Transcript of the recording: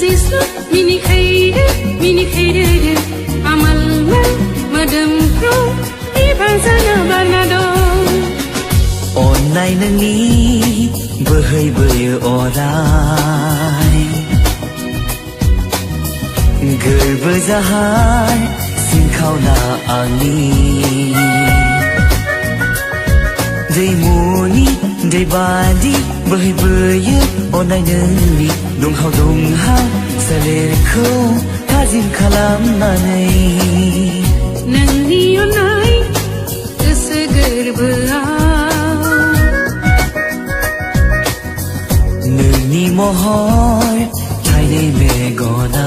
जिसु मिनि खैरे आमलमोन मोदोमफ्रु बिबारजोंनो बारना दं अन्नाय नोंनि बोहैबोयो अराय गोरबो जाहार सिंखावना आंनि दैमुनि दैबादि बोहैबोयो अन्नाय नोंनि दुंहाव दुंहाव सोलेरखौ थाजिम खालामनानै नोंनि अननाय गोसो गोरबोआव नोंनि महर थाइनै मेगना